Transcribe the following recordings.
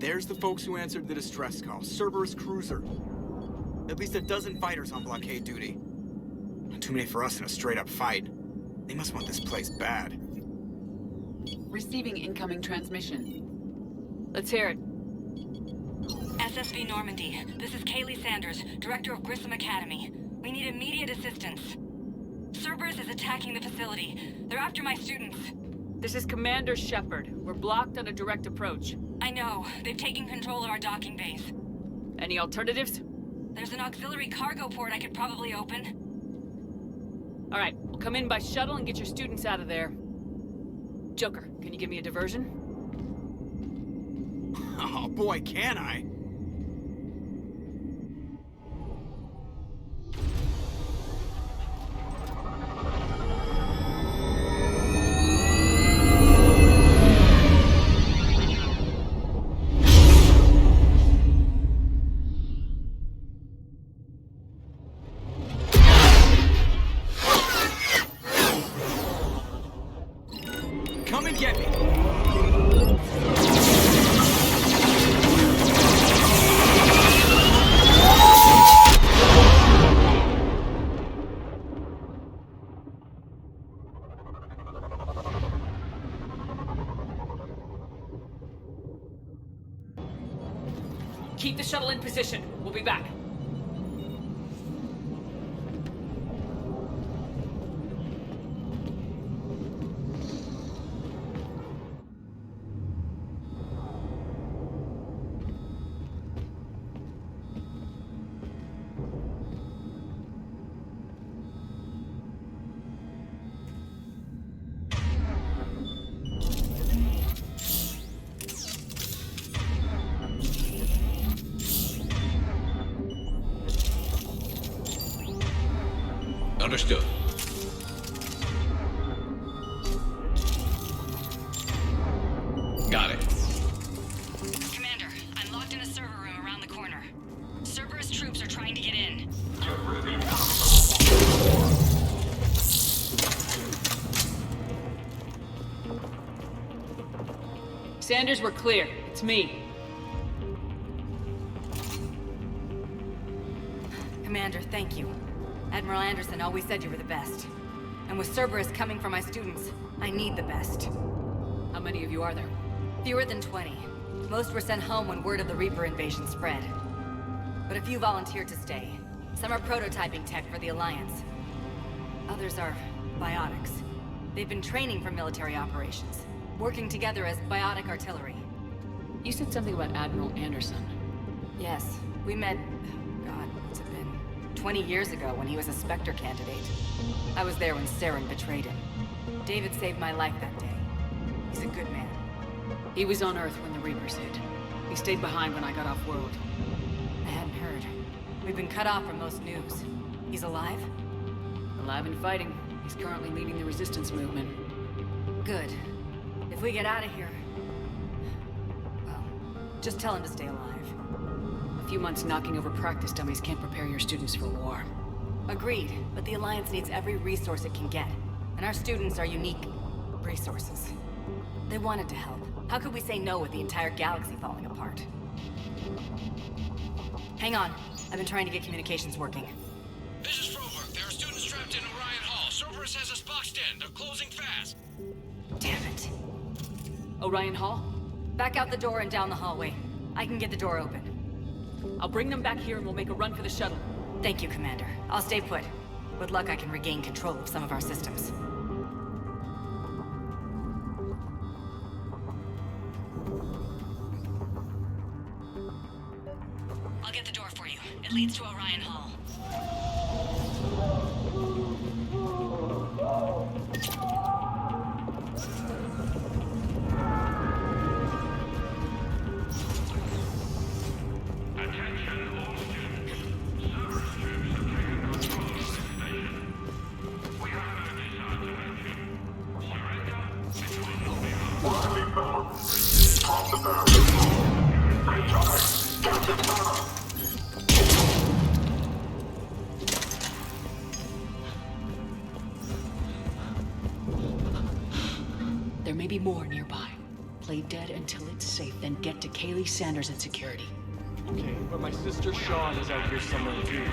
There's the folks who answered the distress call. Cerberus cruiser. At least a dozen fighters on blockade duty. Not too many for us in a straight-up fight. They must want this place bad. Receiving incoming transmission. Let's hear it. SSV Normandy. This is Kaylee Sanders, Director of Grissom Academy. We need immediate assistance. Cerberus is attacking the facility. They're after my students. This is Commander Shepard. We're blocked on a direct approach. I know. They've taken control of our docking base. Any alternatives? There's an auxiliary cargo port I could probably open. All right, we'll come in by shuttle and get your students out of there. Joker, can you give me a diversion? Oh boy, can I? Come and get me! Keep the shuttle in position. We'll be back. Understood. Got it. Commander, I'm locked in a server room around the corner. Cerberus troops are trying to get in. Sanders, we're clear. It's me. Commander, thank you. Admiral Anderson always said you were the best. And with Cerberus coming for my students, I need the best. How many of you are there? Fewer than 20. Most were sent home when word of the Reaper invasion spread. But a few volunteered to stay. Some are prototyping tech for the Alliance. Others are biotics. They've been training for military operations, working together as biotic artillery. You said something about Admiral Anderson. Yes, we met, God, what's it been? 20 years ago when he was a Spectre candidate. I was there when Saren betrayed him. David saved my life that day. He's a good man. He was on Earth when the Reapers hit. He stayed behind when I got off-world. I hadn't heard. We've been cut off from most news. He's alive? Alive and fighting. He's currently leading the resistance movement. Good. If we get out of here... well, just tell him to stay alive. A few months knocking over practice dummies can't prepare your students for war. Agreed, but the Alliance needs every resource it can get. And our students are unique resources. They wanted to help. How could we say no with the entire galaxy falling apart? Hang on. I've been trying to get communications working. This is Froberg. There are students trapped in Orion Hall. Cerberus has us boxed in. They're closing fast. Damn it. Orion Hall? Back out the door and down the hallway. I can get the door open. I'll bring them back here and we'll make a run for the shuttle. Thank you, Commander. I'll stay put. With luck, I can regain control of some of our systems. I'll get the door for you. It leads to Orion Hall. There may be more nearby. Play dead until it's safe, then get to Kaylee Sanders at security. Okay, but my sister Sean is out here somewhere too.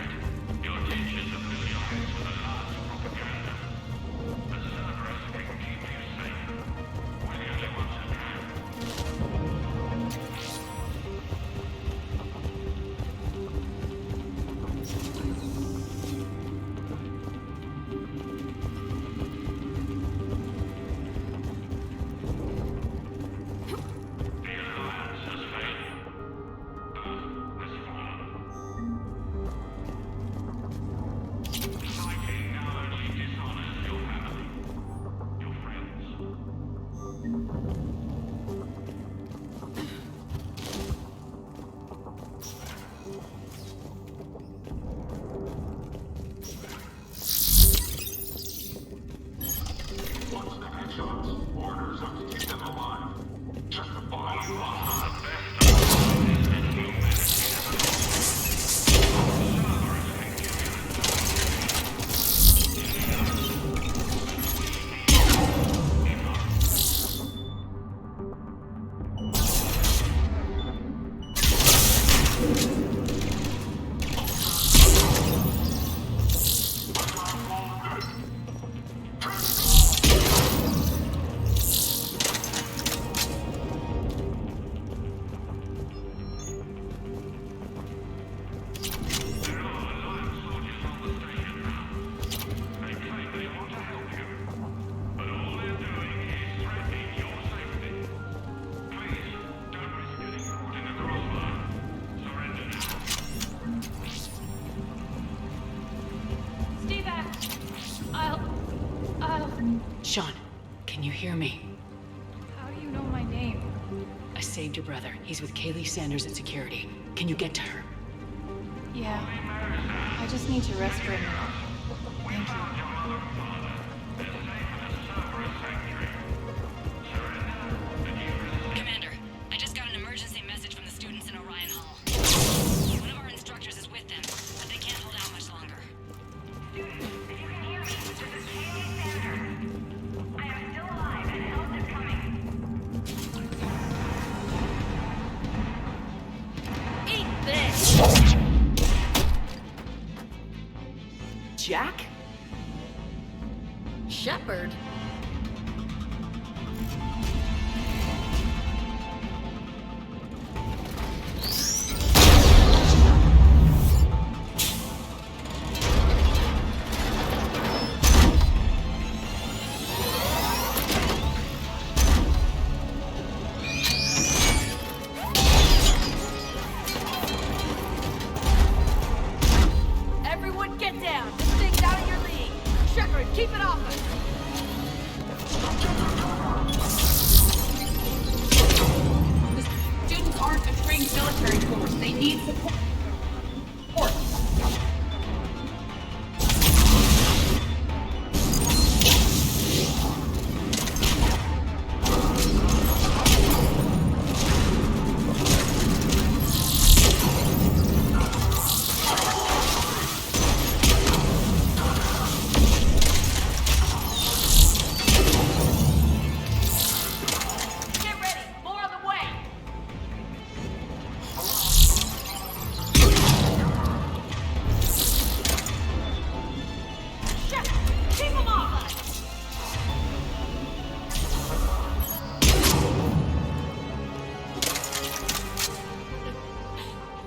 Sean, can you hear me? How do you know my name? I saved your brother. He's with Kaylee Sanders at security. Can you get to her? Yeah. I just need to rest for a minute. Thank you. Commander, I just got an emergency message from the students in Orion Hall. One of our instructors is with them, but they can't hold out much longer. Students, if you can hear me, this is Kaylee Sanders. I am still alive and help is coming. Shepard. Everyone get down! This thing's out of your league! Shepard, keep it off us! The students aren't a trained military force. They need support. Get ready! More on the way! Shepard, keep them off us!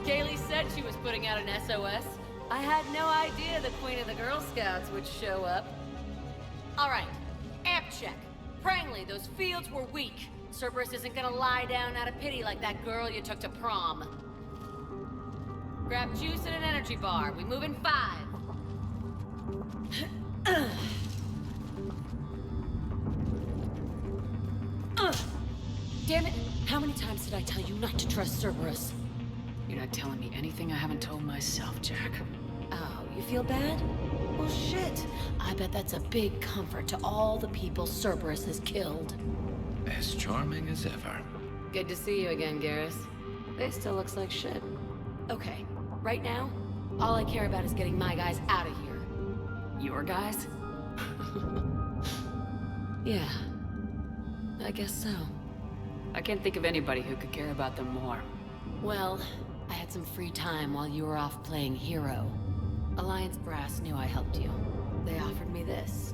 Kaylee said she was putting out an SOS. I had no idea the Queen of the Girl Scouts would show up. All right, amp check. Prangley, those fields were weak. Cerberus isn't gonna lie down out of pity like that girl you took to prom. Grab juice and an energy bar. We move in 5. Damn it! How many times did I tell you not to trust Cerberus? You're not telling me anything I haven't told myself, Jack. Oh, you feel bad? Well, shit. I bet that's a big comfort to all the people Cerberus has killed. As charming as ever. Good to see you again, Garrus. This still looks like shit. Okay, right now, all I care about is getting my guys out of here. Your guys? Yeah, I guess so. I can't think of anybody who could care about them more. Well, I had some free time while you were off playing hero. Alliance Brass knew I helped you. They offered me this.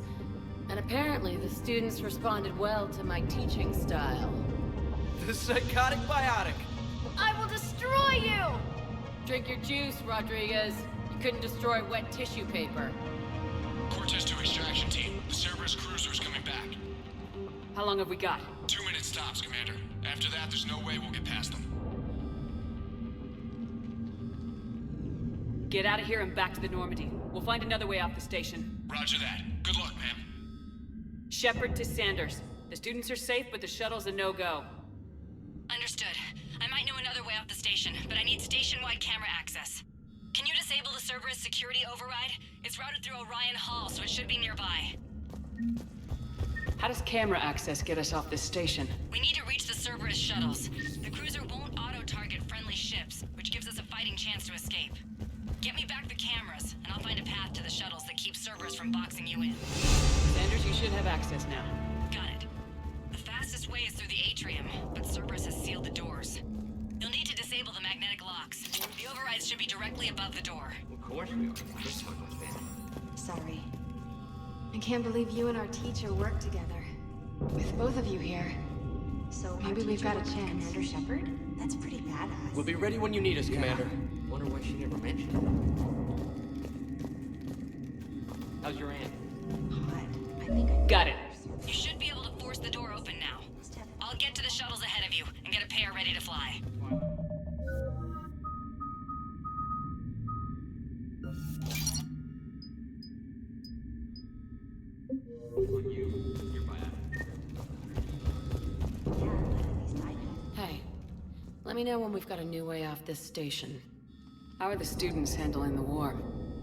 And apparently the students responded well to my teaching style. The psychotic biotic. I will destroy you! Drink your juice, Rodriguez. You couldn't destroy wet tissue paper. Cortez to extraction team. The Cerberus cruiser's coming back. How long have we got? 2 minutes tops, Commander. After that, there's no way we'll get past them. Get out of here and back to the Normandy. We'll find another way off the station. Roger that. Good luck, ma'am. Shepard to Sanders. The students are safe, but the shuttle's a no-go. Understood. I might know another way off the station, but I need station-wide camera access. Can you disable the Cerberus security override? It's routed through Orion Hall, so it should be nearby. How does camera access get us off this station? We need to reach the Cerberus shuttles. The cruiser won't auto-target friendly ships, which gives us a fighting chance to escape. Get me back the cameras, and I'll find a path to the shuttles that keeps Cerberus from boxing you in. Sanders, you should have access now. Got it. The fastest way is through the atrium, but Cerberus has sealed the doors. You'll need to disable the magnetic locks. The overrides should be directly above the door. Of course we are. This one was bad. Sorry. I can't believe you and our teacher work together. With both of you here. So Maybe we've got a chance. Commander Shepard? That's pretty badass. We'll be ready when you need us, Commander. Wonder why she never mentioned it. How's your aunt? Hot. I think I Got it. You should be able to force the door open now. I'll get to the shuttles ahead of you and get a pair ready to fly. You're biotic. Hey, let me know when we've got a new way off this station. How are the students handling the war?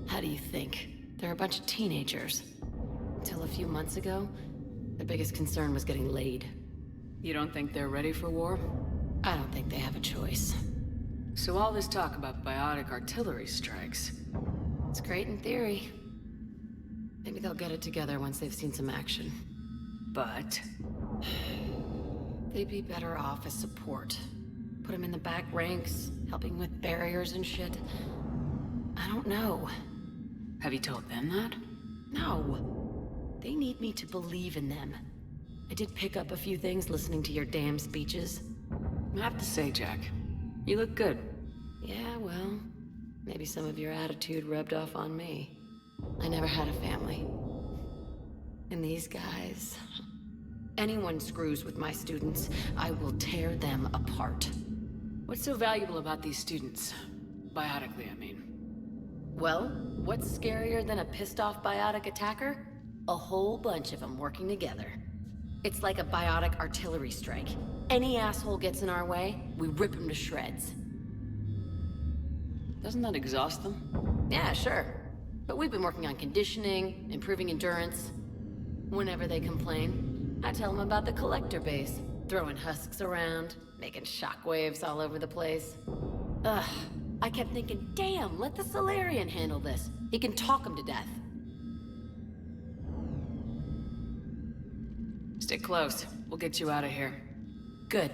How do you think? They're a bunch of teenagers. Until a few months ago, their biggest concern was getting laid. You don't think they're ready for war? I don't think they have a choice. So all this talk about biotic artillery strikes. It's great in theory. Maybe they'll get it together once they've seen some action. But They'd be better off as support. Put them in the back ranks, helping with barriers and shit. I don't know. have you told them that? No. They need me to believe in them. I did pick up a few things listening to your damn speeches. I have to say, Jack, you look good. Yeah, well, maybe some of your attitude rubbed off on me. I never had a family. And these guys... Anyone screws with my students, I will tear them apart. What's so valuable about these students? Biotically, I mean. Well, what's scarier than a pissed-off biotic attacker? A whole bunch of them working together. It's like a biotic artillery strike. Any asshole gets in our way, we rip him to shreds. Doesn't that exhaust them? Yeah, sure. But we've been working on conditioning, improving endurance. Whenever they complain, I tell them about the collector base, throwing husks around, making shockwaves all over the place. Ugh, I kept thinking, damn, let the Solarian handle this. He can talk them to death. Stay close. We'll get you out of here. Good.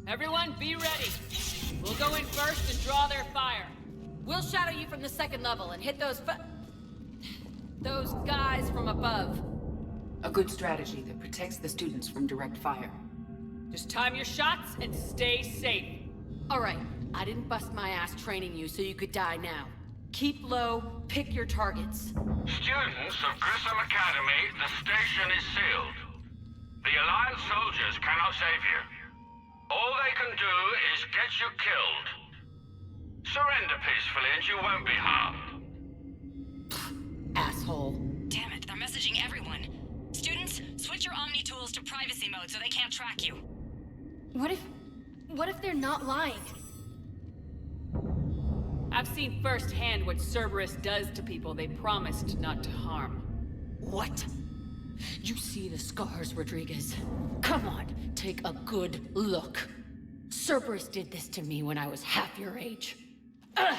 Everyone, be ready. We'll go in first and draw their fire. We'll shadow you from the second level and hit those guys from above. A good strategy that protects the students from direct fire. Just time your shots and stay safe. All right, I didn't bust my ass training you so you could die now. Keep low, pick your targets. Students of Grissom Academy, the station is sealed. The Alliance soldiers cannot save you. All they can do is get you killed. Surrender peacefully and you won't be harmed. Asshole. Damn it, they're messaging everyone. Students, switch your Omni tools to privacy mode so they can't track you. What if they're not lying? I've seen firsthand what Cerberus does to people they promised not to harm. What? You see the scars, Rodriguez. Come on, take a good look. Cerberus did this to me when I was half your age. Ugh!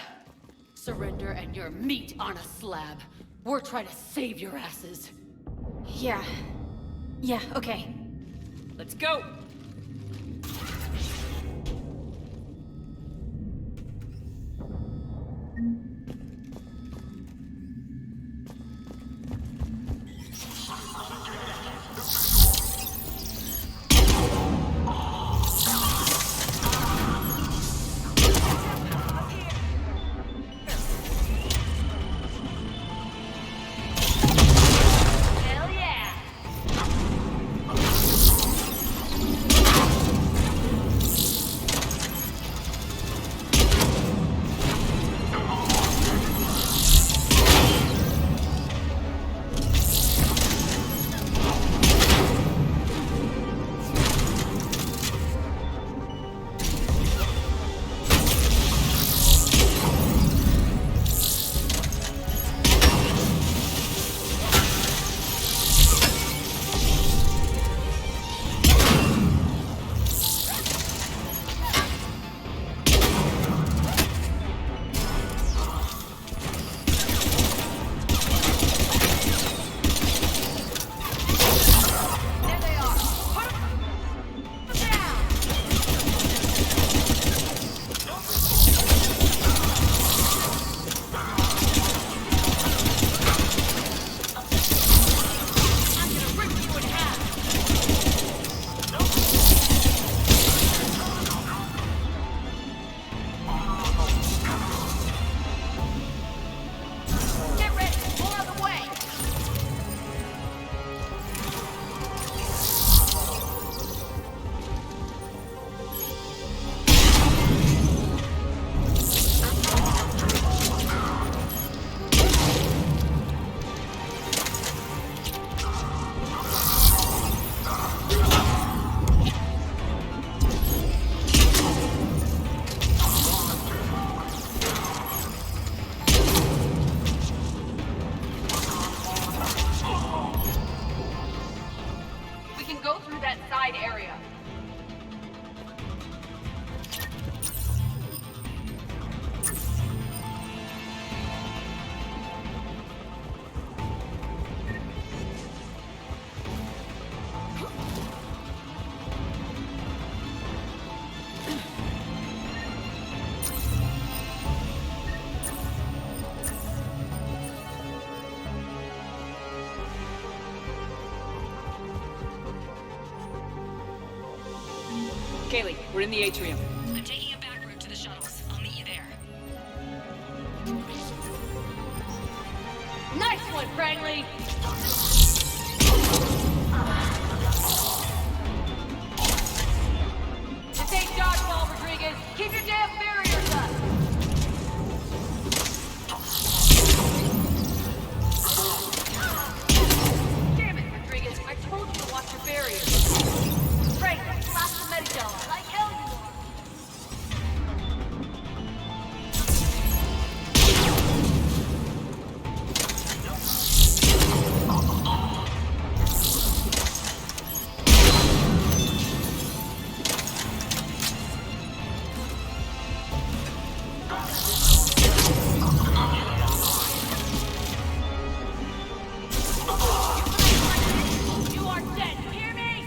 Surrender and you're meat on a slab. We're trying to save your asses. Yeah. Yeah, okay. Let's go! Hell yeah! Kaylee, we're in the atrium. I'm taking a back route to the shuttles. I'll meet you there. Nice one, Franklin! This ain't dodgeball, Rodriguez. Keep your damn barriers up! Damn it, Rodriguez. I told you to watch your barriers. Franklin, blast the Medidol. Like hell you are. You are dead, you hear me?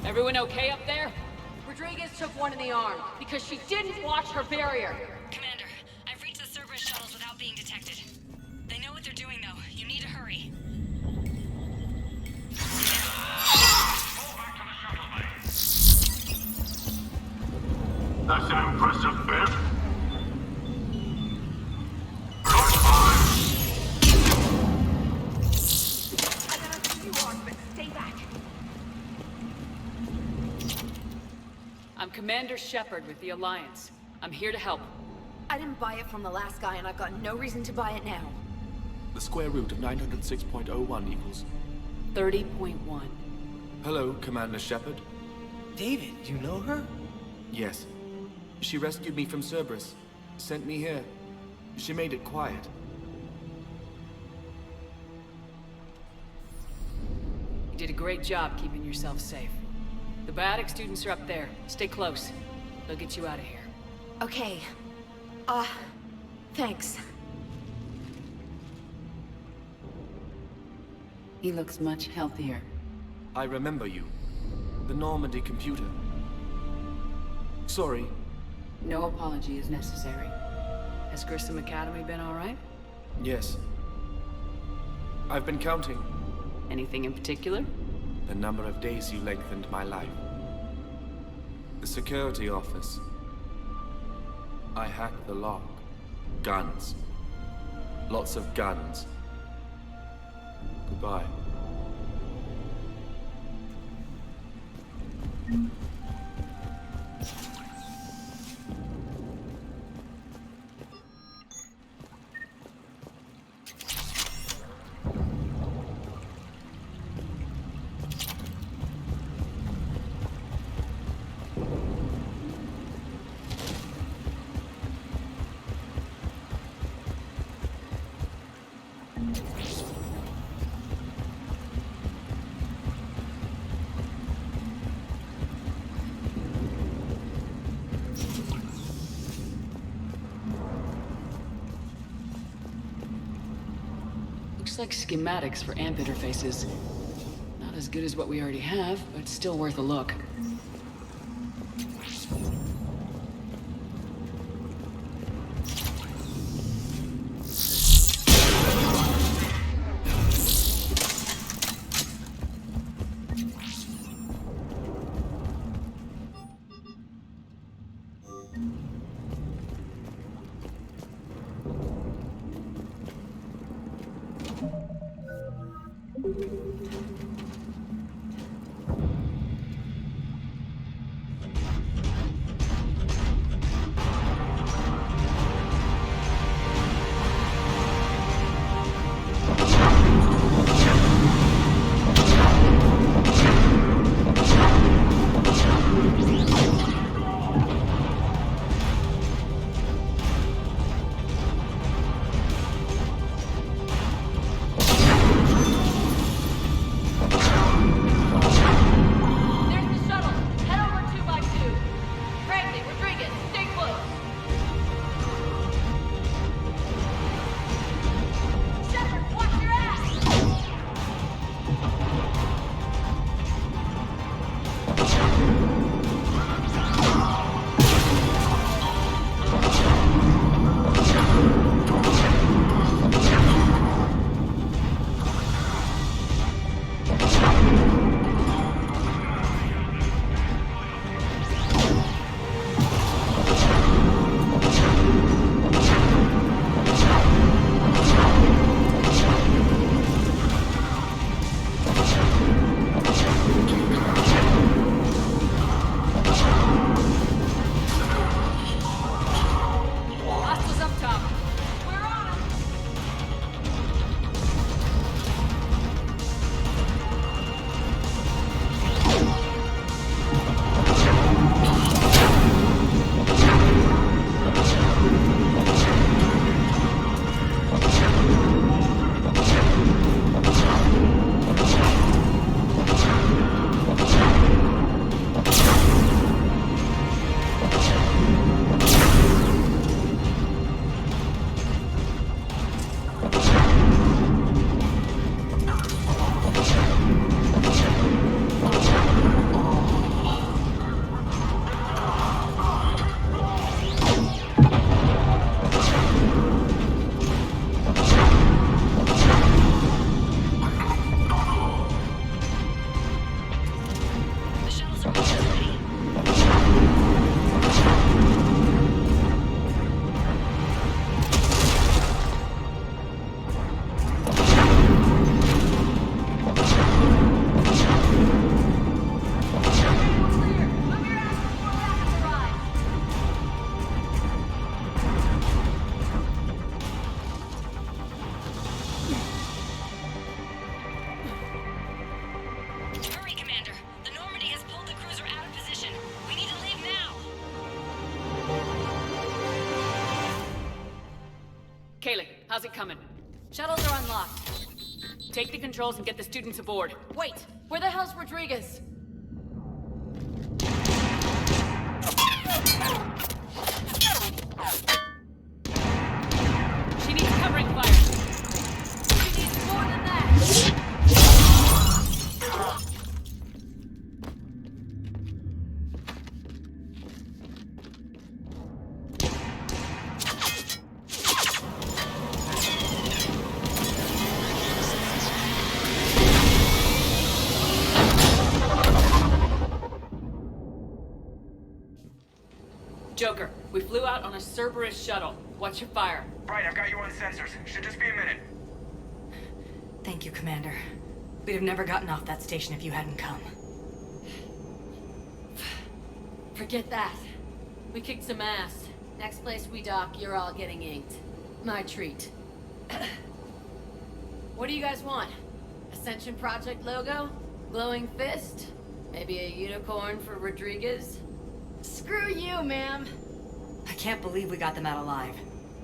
Everyone okay up there? Rodriguez took one in the arm because she didn't watch her barrier. Commander, I've reached the Cerberus shuttles without being detected. They know what they're doing, though. You need to hurry. Fall back to the shuttle bay. That's an impressive bit. I don't know who you are, but stay back. I'm Commander Shepard with the Alliance. I'm here to help. I didn't buy it from the last guy, and I've got no reason to buy it now. The square root of 906.01 equals... 30.1. Hello, Commander Shepard. David, you know her? Yes. She rescued me from Cerberus. Sent me here. She made it quiet. You did a great job keeping yourself safe. The biotic students are up there. Stay close. They'll get you out of here. Okay. Thanks. He looks much healthier. I remember you. The Normandy computer. Sorry. No apology is necessary. Has Grissom Academy been all right? Yes. I've been counting Anything in particular? the number of days you lengthened my life. The security office. I hacked the lock. Guns. Lots of guns. Goodbye. Looks like schematics for amp interfaces. Not as good as what we already have, but still worth a look. How's it coming? Shuttles are unlocked. Take the controls and get the students aboard. Wait, where the hell's Rodriguez? She needs covering fire. She needs more than that. Joker, we flew out on a Cerberus shuttle. Watch your fire. Right, I've got you on sensors. Should just be a minute. Thank you, Commander. We'd have never gotten off that station if you hadn't come. Forget that. We kicked some ass. Next place we dock, you're all getting inked. My treat. What do you guys want? Ascension Project logo? Glowing fist? Maybe a unicorn for Rodriguez? Screw you, ma'am! I can't believe we got them out alive.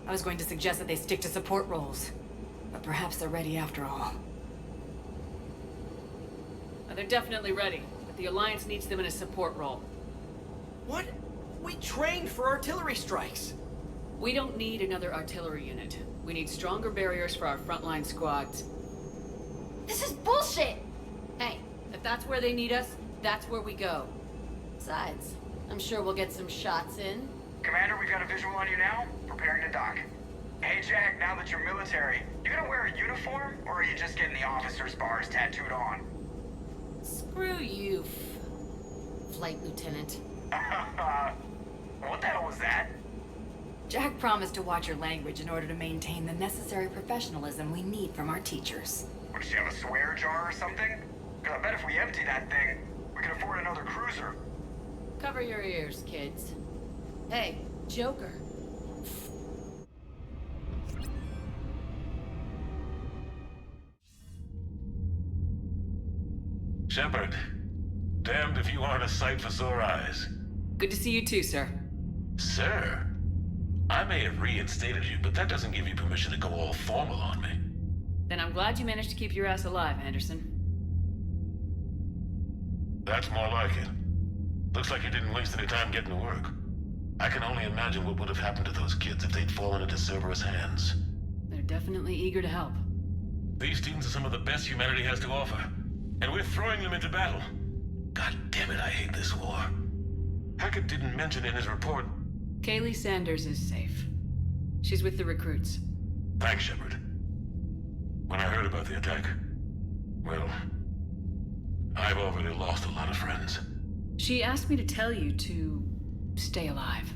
I was going to suggest that they stick to support roles. But perhaps they're ready after all. They're definitely ready, but the Alliance needs them in a support role. What? We trained for artillery strikes. We don't need another artillery unit. We need stronger barriers for our frontline squads. This is bullshit! Hey, if that's where they need us, that's where we go. Besides, I'm sure we'll get some shots in. Commander, we've got a visual on you now. Preparing to dock. Hey, Jack, now that you're military, you gonna wear a uniform, or are you just getting the officer's bars tattooed on? Screw you, Flight Lieutenant. What the hell was that? Jack promised to watch your language in order to maintain the necessary professionalism we need from our teachers. What, does she have a swear jar or something? Because I bet if we empty that thing, we can afford another cruiser. Cover your ears, kids. Hey, Joker. Shepard, damned if you aren't a sight for sore eyes. Good to see you too, sir. Sir? I may have reinstated you, but that doesn't give you permission to go all formal on me. Then I'm glad you managed to keep your ass alive, Anderson. That's more like it. Looks like you didn't waste any time getting to work. I can only imagine what would have happened to those kids if they'd fallen into Cerberus' hands. They're definitely eager to help. These teams are some of the best humanity has to offer, and we're throwing them into battle. God damn it, I hate this war. Hackett didn't mention in his report. Kaylee Sanders is safe. She's with the recruits. Thanks, Shepard. When I heard about the attack, well, I've already lost a lot of friends. She asked me to tell you to stay alive.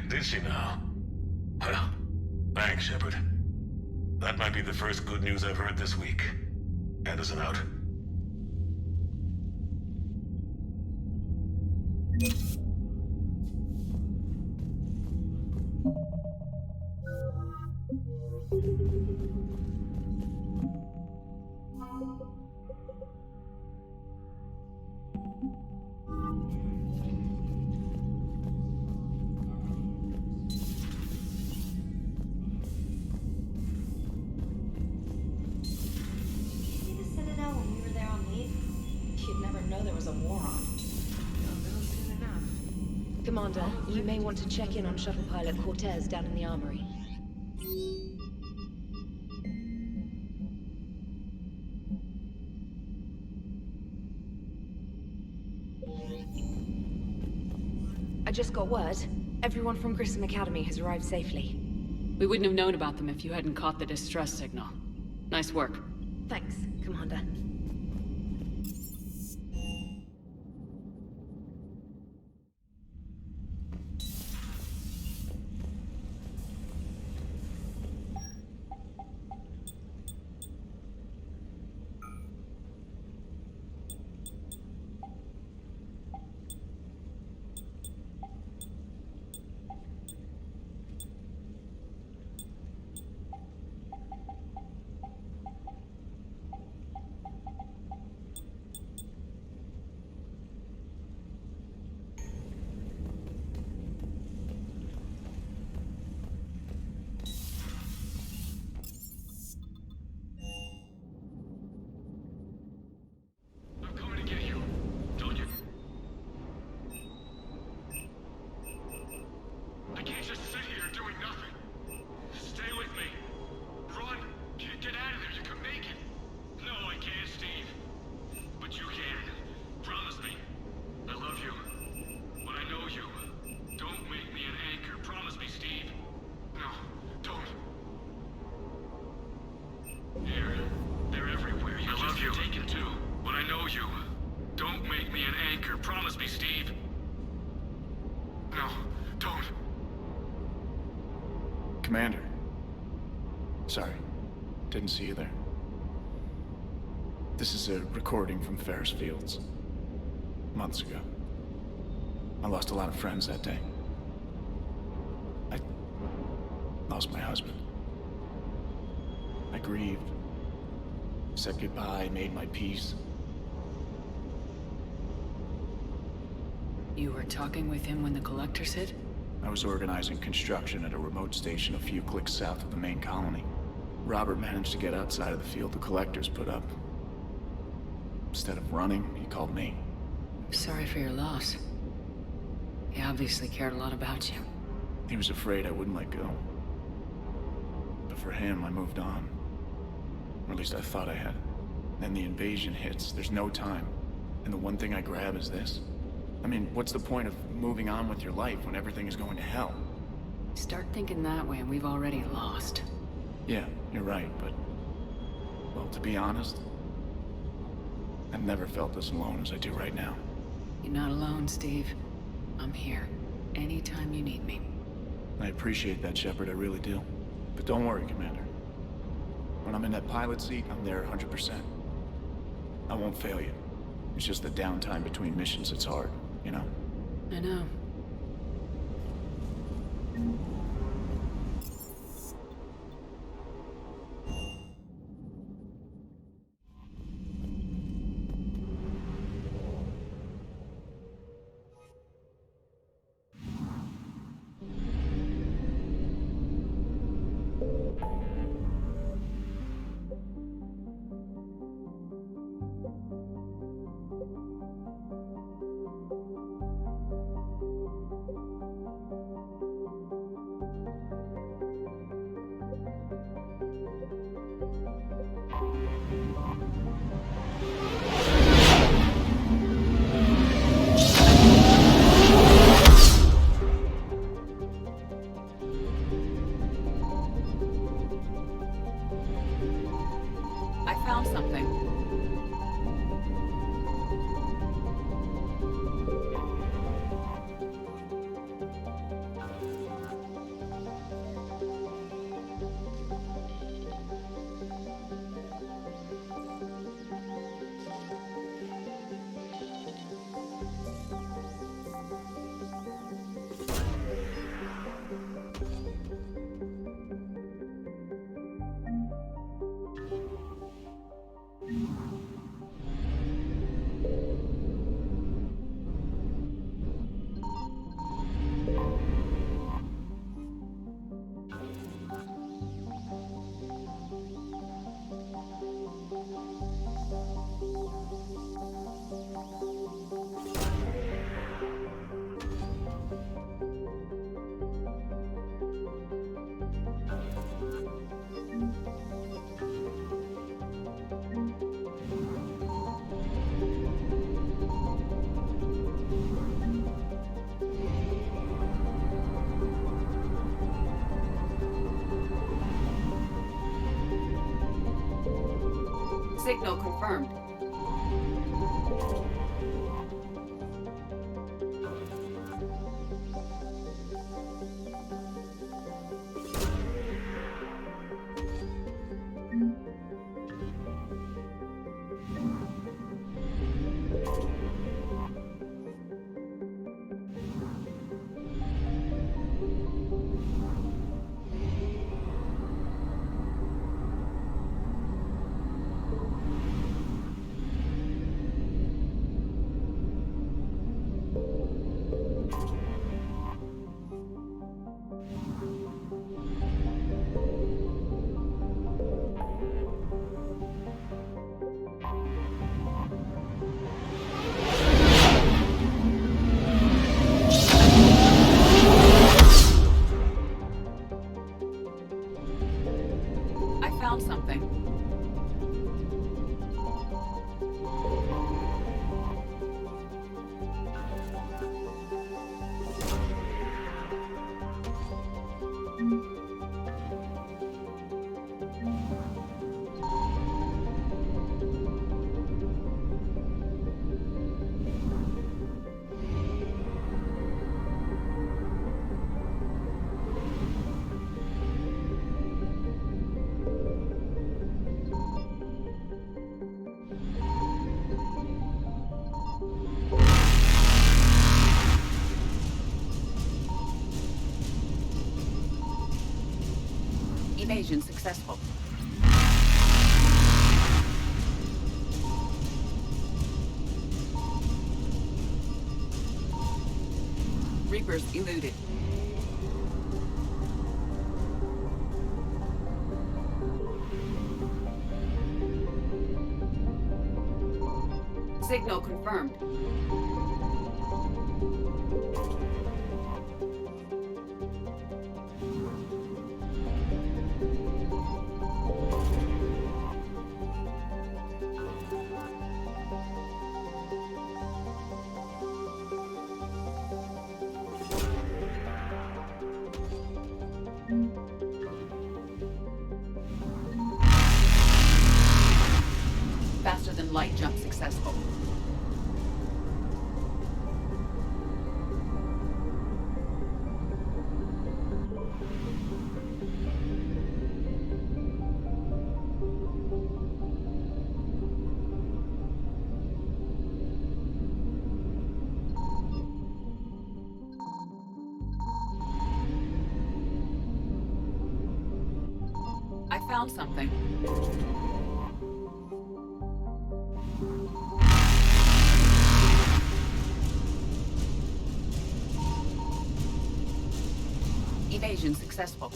Did she now? Well, thanks, Shepard. That might be the first good news I've heard this week. Anderson out. Commander, you may want to check in on Shuttle Pilot Cortez down in the armory. I just got word. Everyone from Grissom Academy has arrived safely. We wouldn't have known about them if you hadn't caught the distress signal. Nice work. Thanks, Commander. I know you. Don't make me an anchor. Promise me, Steve. No, don't. Commander. Sorry. Didn't see you there. This is a recording from Ferris Fields. Months ago. I lost a lot of friends that day. I lost my husband. I grieved. Said goodbye, made my peace. You were talking with him when the collectors hit? I was organizing construction at a remote station a few clicks south of the main colony. Robert managed to get outside of the field the collectors put up. Instead of running, he called me. Sorry for your loss. He obviously cared a lot about you. He was afraid I wouldn't let go. But for him, I moved on. Or at least I thought I had. Then the invasion hits, there's no time. And the one thing I grab is this. I mean, what's the point of moving on with your life when everything is going to hell? Start thinking that way and we've already lost. Yeah, you're right, but... well, to be honest, I've never felt as alone as I do right now. You're not alone, Steve. I'm here. Anytime you need me. I appreciate that, Shepard, I really do. But don't worry, Commander. When I'm in that pilot seat, I'm there 100%. I won't fail you. It's just the downtime between missions that's hard, you know? I know. Signal confirmed. Evasion successful. Reapers eluded. Signal confirmed. Faster than light jump successful. I found something. Evasion successful.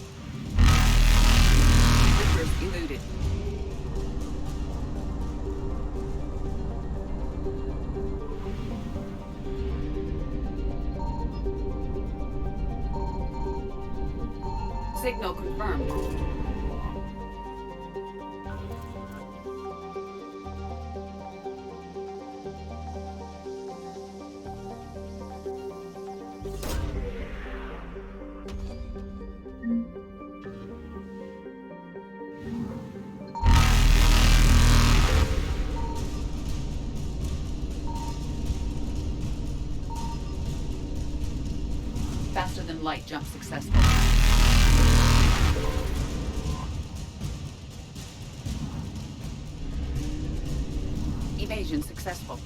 Reapers eluded. Signal confirmed. Faster than light jump successful. Evasion successful.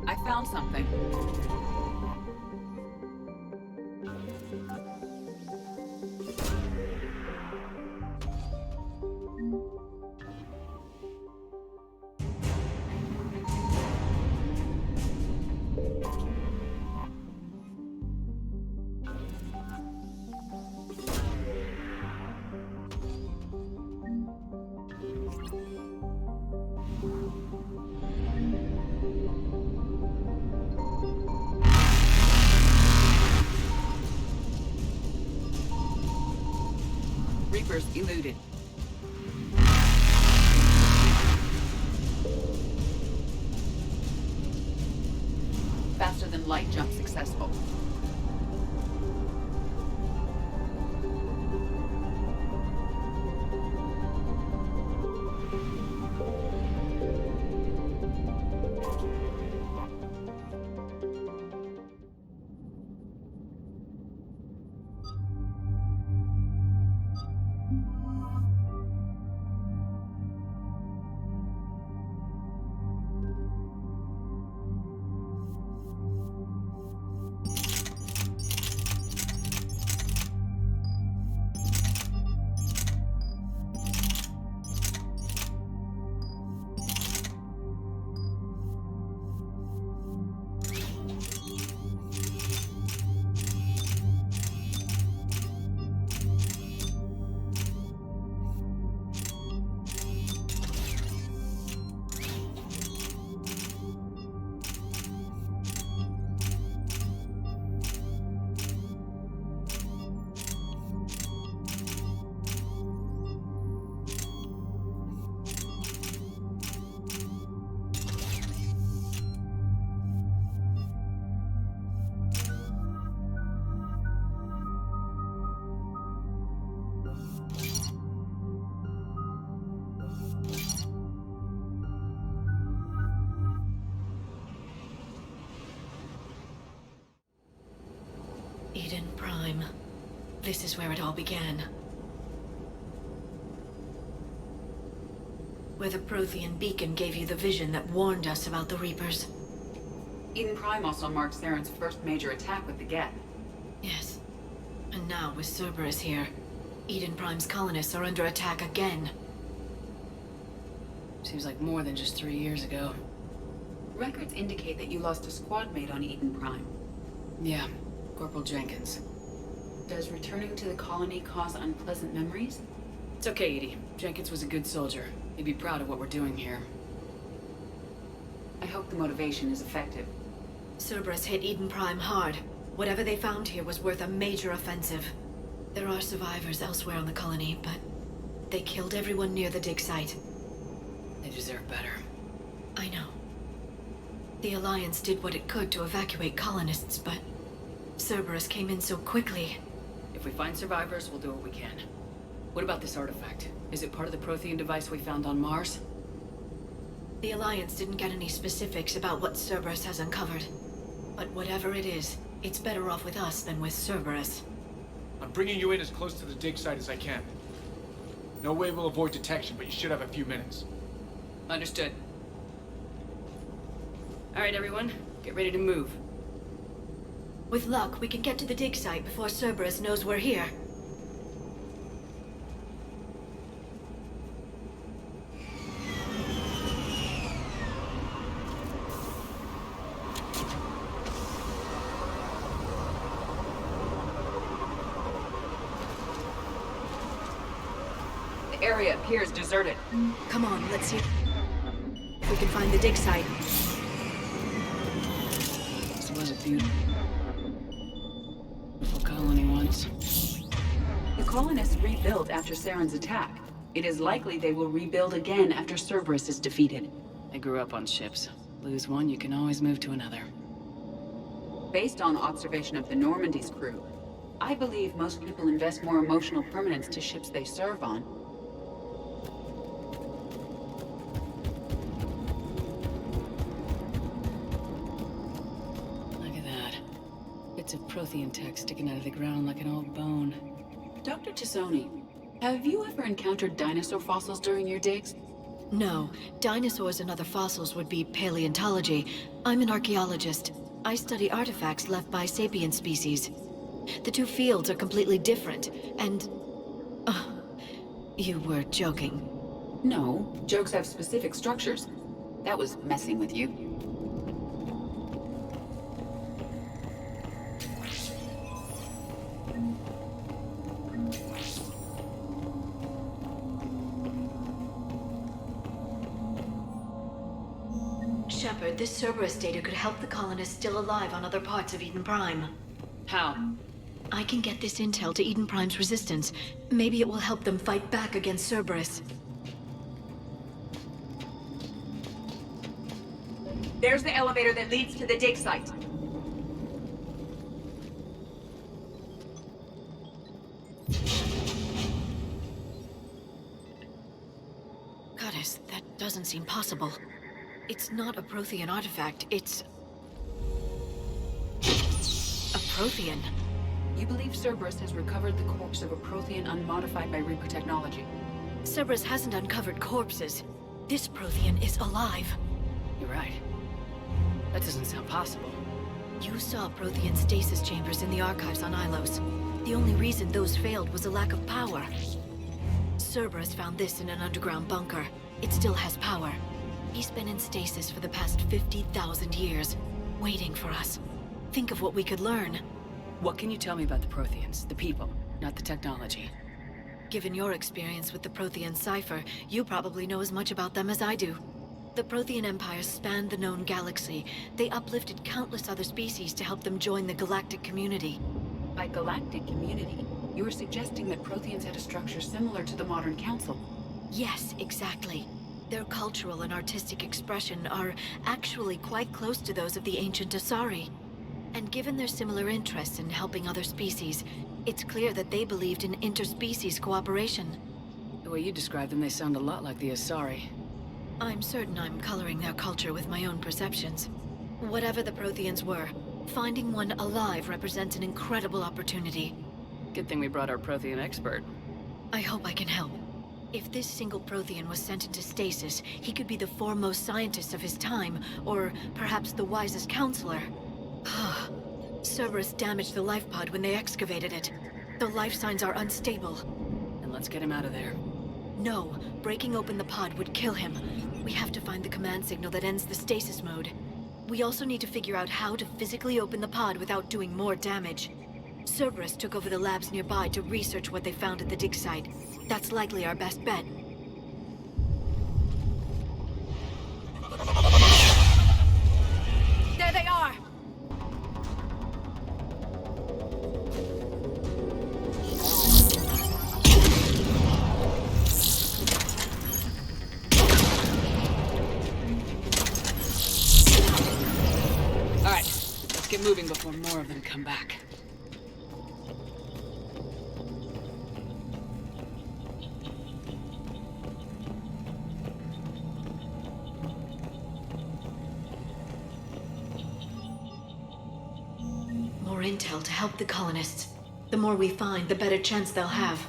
I found something. Reapers eluded. Faster than light jump successful. Eden Prime. This is where it all began. Where the Prothean beacon gave you the vision that warned us about the Reapers. Eden Prime also marks Theron's first major attack with the Geth. Yes. And now, with Cerberus here, Eden Prime's colonists are under attack again. Seems like more than just 3 years ago. Records indicate that you lost a squad mate on Eden Prime. Yeah, Corporal Jenkins. Does returning to the colony cause unpleasant memories? It's okay, Edie. Jenkins was a good soldier. He'd be proud of what we're doing here. I hope the motivation is effective. Cerberus hit Eden Prime hard. Whatever they found here was worth a major offensive. There are survivors elsewhere on the colony, but they killed everyone near the dig site. They deserve better. I know. The Alliance did what it could to evacuate colonists, but Cerberus came in so quickly. If we find survivors, we'll do what we can. What about this artifact? Is it part of the Prothean device we found on Mars? The Alliance didn't get any specifics about what Cerberus has uncovered. But whatever it is, it's better off with us than with Cerberus. I'm bringing you in as close to the dig site as I can. No way we'll avoid detection, but you should have a few minutes. Understood. All right, everyone. Get ready to move. With luck, we can get to the dig site before Cerberus knows we're here. The area appears deserted. Come on, let's see if we can find the dig site. This was a beautiful colony once. The colonists rebuilt after Saren's attack. It is likely they will rebuild again after Cerberus is defeated. I grew up on ships. Lose one, you can always move to another. Based on observation of the Normandy's crew, I believe most people invest more emotional permanence to ships they serve on. Look at that. Bits of Prothean tech sticking out of the ground like an old bone. Dr. Tassoni, have you ever encountered dinosaur fossils during your digs? No. Dinosaurs and other fossils would be paleontology. I'm an archaeologist. I study artifacts left by sapient species. The two fields are completely different, and... you were joking. No, jokes have specific structures. That was messing with you. Shepard, this Cerberus data could help the colonists still alive on other parts of Eden Prime. How? I can get this intel to Eden Prime's resistance. Maybe it will help them fight back against Cerberus. There's the elevator that leads to the dig site. Goddess, that doesn't seem possible. It's not a Prothean artifact, it's... a Prothean. You believe Cerberus has recovered the corpse of a Prothean unmodified by Reaper technology? Cerberus hasn't uncovered corpses. This Prothean is alive. You're right. That doesn't sound possible. You saw Prothean stasis chambers in the archives on Ilos. The only reason those failed was a lack of power. Cerberus found this in an underground bunker. It still has power. He's been in stasis for the past 50,000 years, waiting for us. Think of what we could learn. What can you tell me about the Protheans? The people, not the technology. Given your experience with the Prothean cipher, you probably know as much about them as I do. The Prothean Empire spanned the known galaxy. They uplifted countless other species to help them join the galactic community. By galactic community, you are suggesting that Protheans had a structure similar to the modern Council. Yes, exactly. Their cultural and artistic expression are actually quite close to those of the ancient Asari. And given their similar interests in helping other species, it's clear that they believed in interspecies cooperation. The way you describe them, they sound a lot like the Asari. I'm certain I'm coloring their culture with my own perceptions. Whatever the Protheans were, Finding one alive represents an incredible opportunity. Good thing we brought our Prothean expert. I hope I can help. If this single Prothean was sent into stasis, he could be the foremost scientist of his time, or perhaps the wisest counselor. Cerberus damaged the life pod when they excavated it. The life signs are unstable. Then let's get him out of there. No, breaking open the pod would kill him. We have to find the command signal that ends the stasis mode. We also need to figure out how to physically open the pod without doing more damage. Cerberus took over the labs nearby to research what they found at the dig site. That's likely our best bet. There they are! Alright, let's get moving before more of them come back. More intel to help the colonists. The more we find, the better chance they'll have.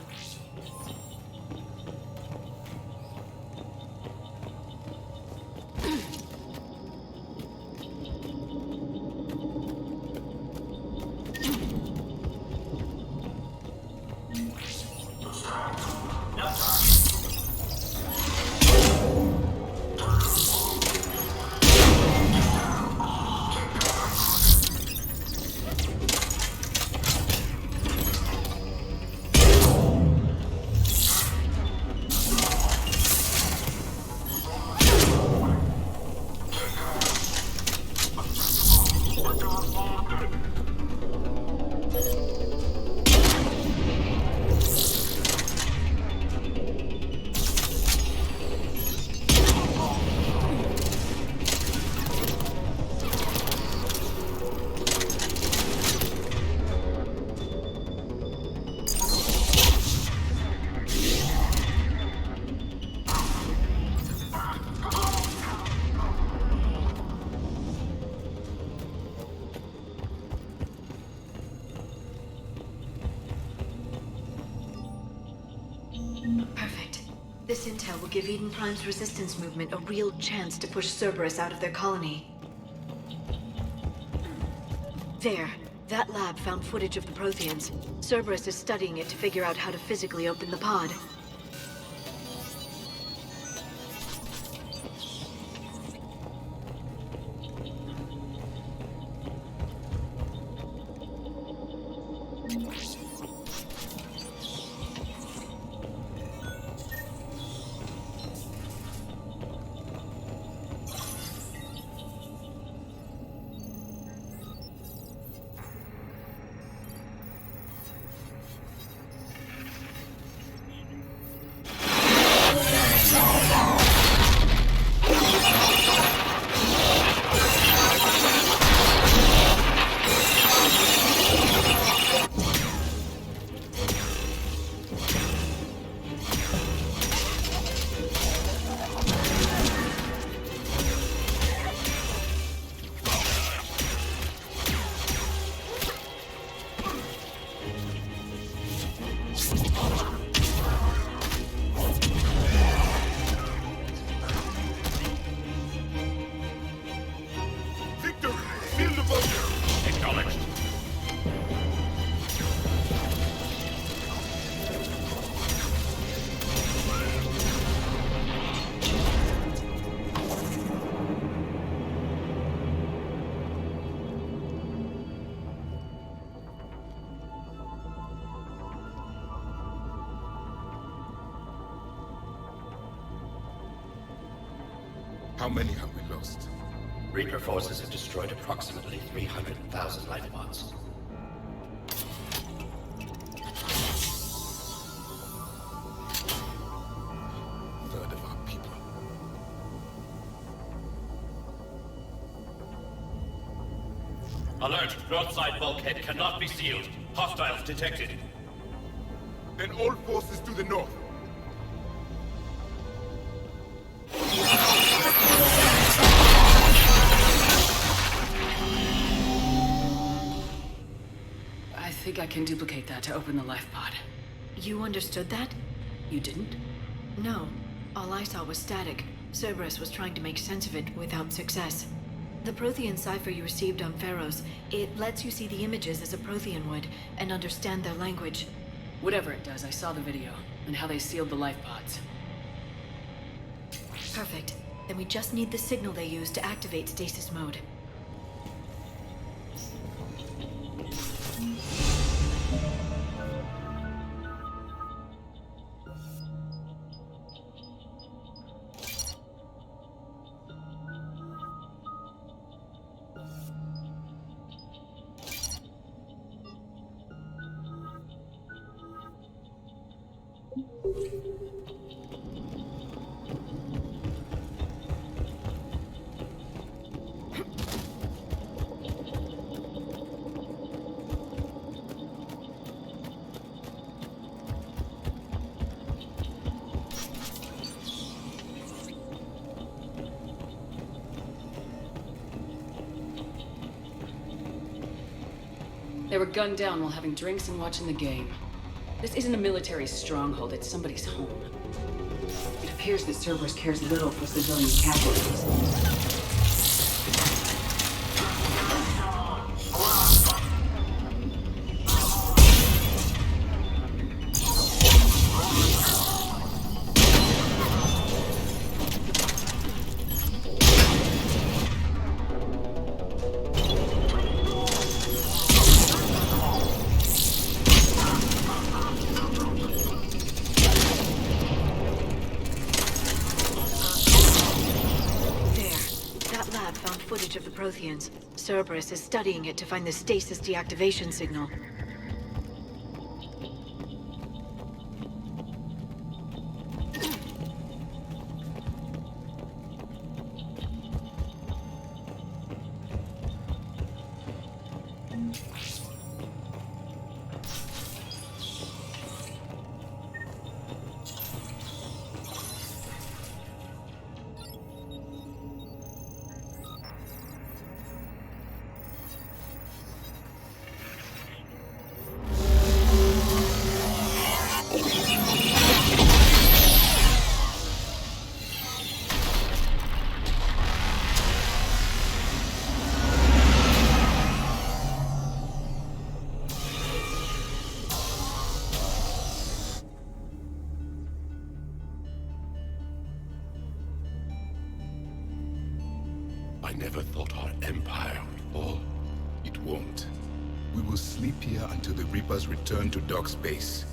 Perfect. This intel will give Eden Prime's resistance movement a real chance to push Cerberus out of their colony. There. That lab found footage of the Protheans. Cerberus is studying it to figure out how to physically open the pod. How many have we lost? Reaper forces have destroyed approximately 300,000 life pods. Third of our people. Alert! Broadside bulkhead cannot be sealed. Hostiles detected. Then all forces to the north. I think I can duplicate that to open the life pod. You understood that? You didn't? No. All I saw was static. Cerberus was trying to make sense of it without success. The Prothean cipher you received on Pharaohs, it lets you see the images as a Prothean would, and understand their language. Whatever it does, I saw the video, and how they sealed the life pods. Perfect. Then we just need the signal they use to activate stasis mode. They were gunned down while having drinks and watching the game. This isn't a military stronghold, it's somebody's home. It appears that Cerberus cares little for civilian casualties. Of the Protheans. Cerberus is studying it to find the stasis deactivation signal. I never thought our empire would fall. It won't. We will sleep here until the Reapers return to Dock's base.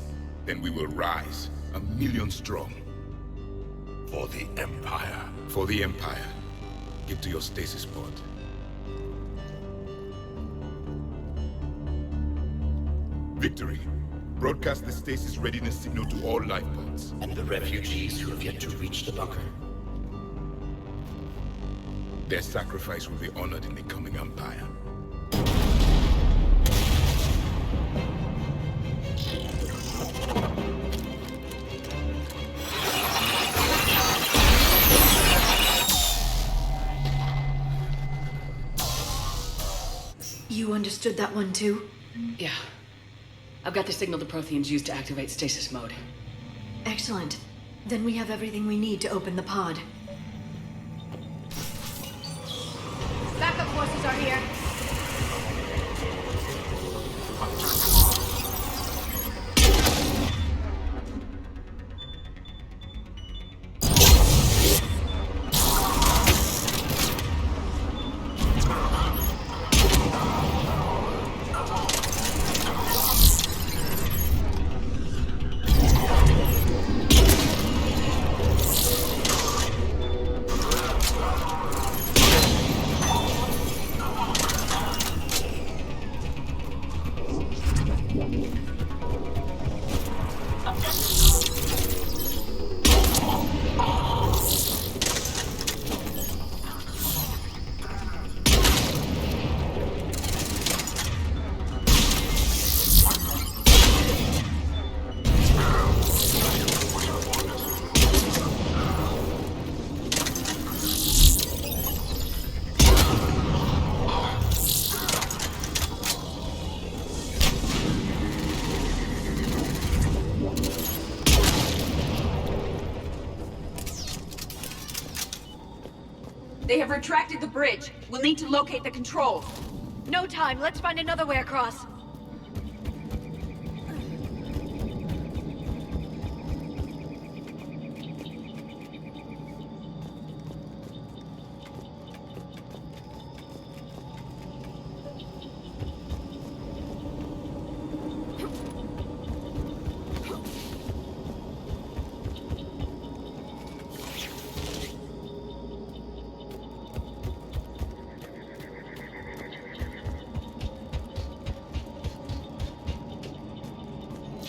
Then we will rise, 1,000,000 strong. For the Empire. For the Empire. Get to your stasis pod. Victory. Broadcast the stasis readiness signal to all life pods. And the refugees who have yet to reach the bunker. Their sacrifice will be honored in the coming Empire. You understood that one too? Yeah. I've got the signal the Protheans used to activate stasis mode. Excellent. Then we have everything we need to open the pod. Backup forces are here. They have retracted the bridge. We'll need to locate the controls. No time. Let's find another way across.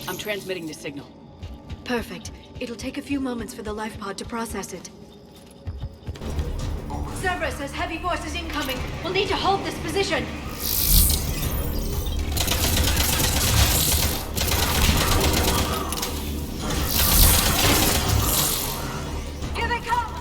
I'm transmitting the signal. Perfect. It'll take a few moments for the life pod to process it. Cerberus has heavy forces incoming. We'll need to hold this position. Here they come!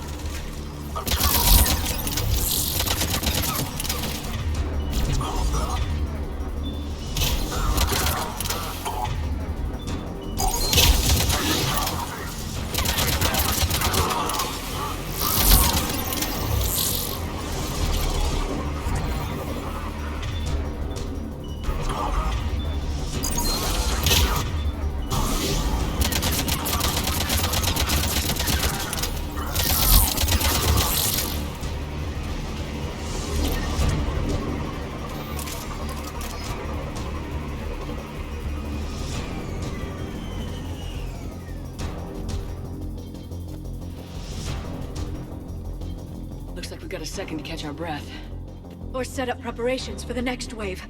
Looks like we've got a second to catch our breath. Or set up preparations for the next wave.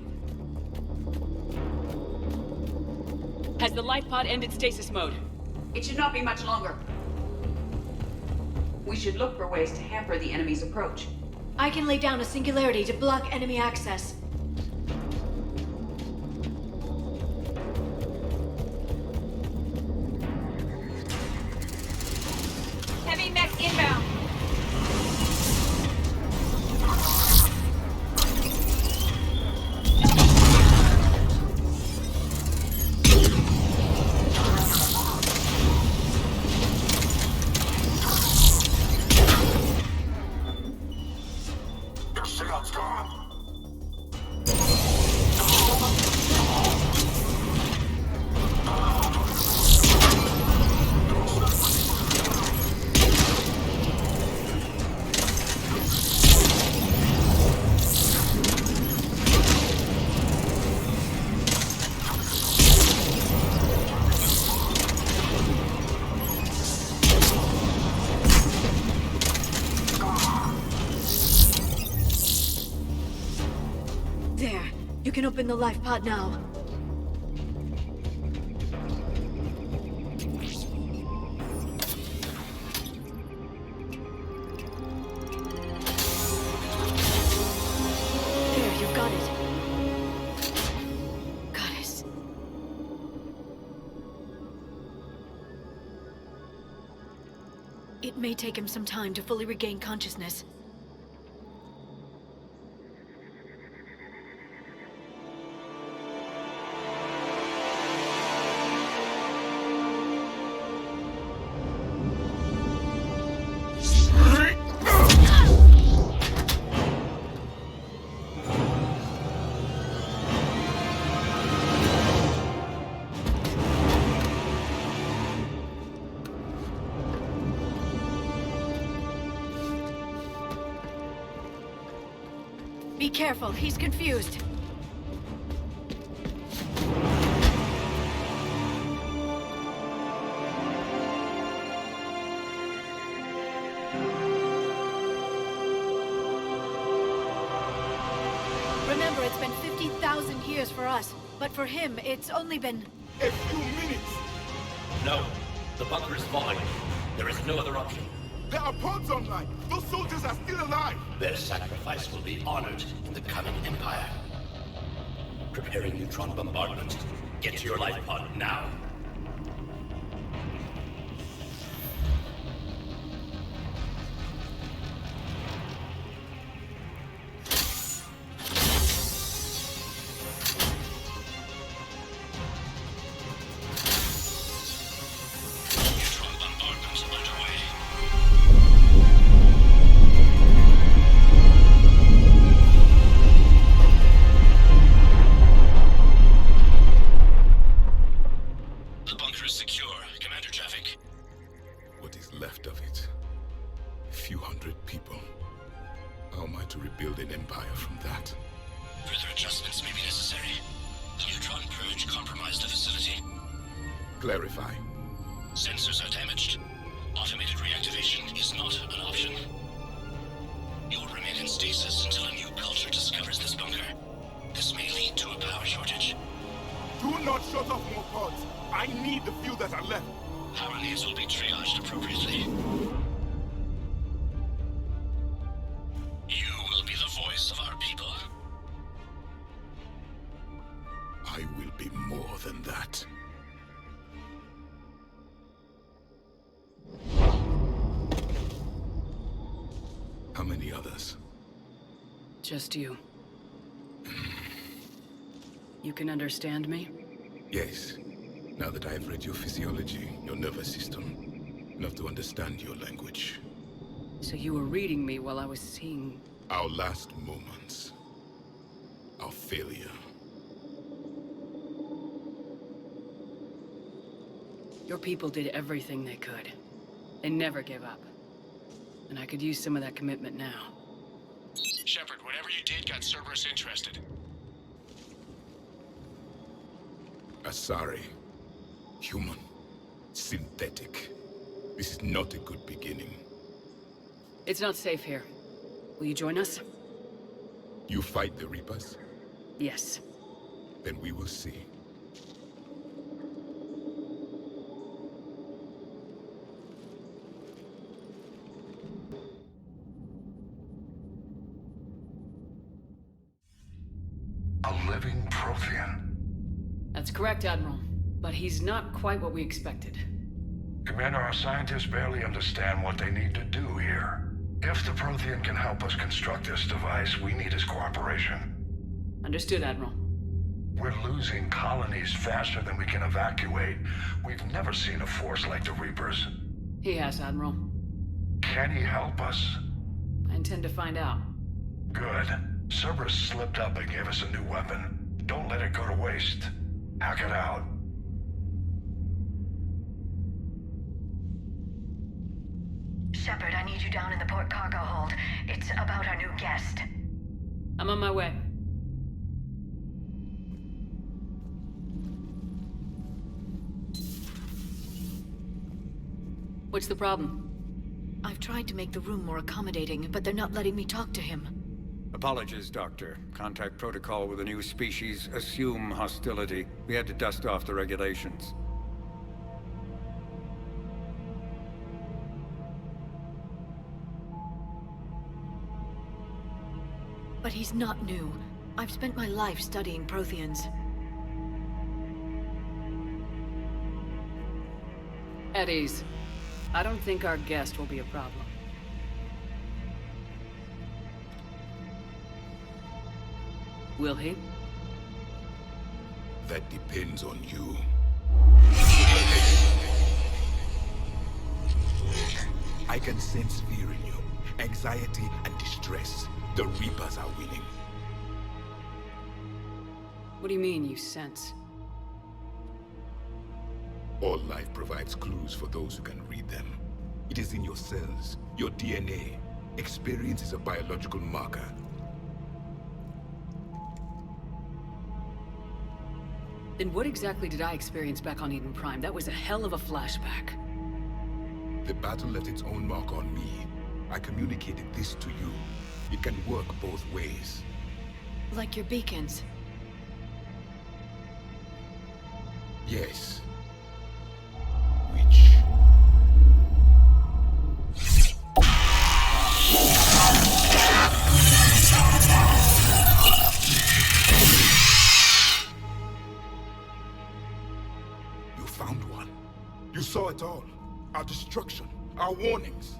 Has the life pod ended stasis mode? It should not be much longer. We should look for ways to hamper the enemy's approach. I can lay down a singularity to block enemy access. Heavy mech inbound. There. You can open the life pod now. There, you've got it. Goddess. It may take him some time to fully regain consciousness. Be careful, he's confused. Remember, it's been 50,000 years for us, but for him, it's only been... A few minutes! No. The bunker is falling. There is no other option. There are pods online! Those soldiers are still alive! Their sacrifice will be honored in the coming Empire. Preparing neutron bombardment. Get to your life pod now. Clarify. Sensors are damaged. Automated reactivation is not an option. You will remain in stasis until a new culture discovers this bunker. This may lead to a power shortage. Do not shut off more pods. I need the few that are left. Power needs will be triaged appropriately. You will be the voice of our people. I will be more than that. How many others? Just you. You can understand me? Yes. Now that I have read your physiology, your nervous system, enough to understand your language. So you were reading me while I was seeing... Our last moments. Our failure. Your people did everything they could. They never gave up. And I could use some of that commitment now. Shepard, whatever you did got Cerberus interested. Asari. Human. Synthetic. This is not a good beginning. It's not safe here. Will you join us? You fight the Reapers? Yes. Then we will see. A living Prothean. That's correct, Admiral. But he's not quite what we expected. Commander, our scientists barely understand what they need to do here. If the Prothean can help us construct this device, we need his cooperation. Understood, Admiral. We're losing colonies faster than we can evacuate. We've never seen a force like the Reapers. He has, Admiral. Can he help us? I intend to find out. Good. Cerberus slipped up and gave us a new weapon. Don't let it go to waste. Hack it out. Shepard, I need you down in the port cargo hold. It's about our new guest. I'm on my way. What's the problem? I've tried to make the room more accommodating, but they're not letting me talk to him. Apologies, Doctor. Contact protocol with a new species. Assume hostility. We had to dust off the regulations. But he's not new. I've spent my life studying Protheans. At ease. I don't think our guest will be a problem. Will he? That depends on you. I can sense fear in you. Anxiety and distress. The Reapers are winning. What do you mean, you sense? All life provides clues for those who can read them. It is in your cells, your DNA. Experience is a biological marker. Then what exactly did I experience back on Eden Prime? That was a hell of a flashback. The battle left its own mark on me. I communicated this to you. It can work both ways. Like your beacons. Yes. Which... You found one. You saw it all. Our destruction. Our warnings.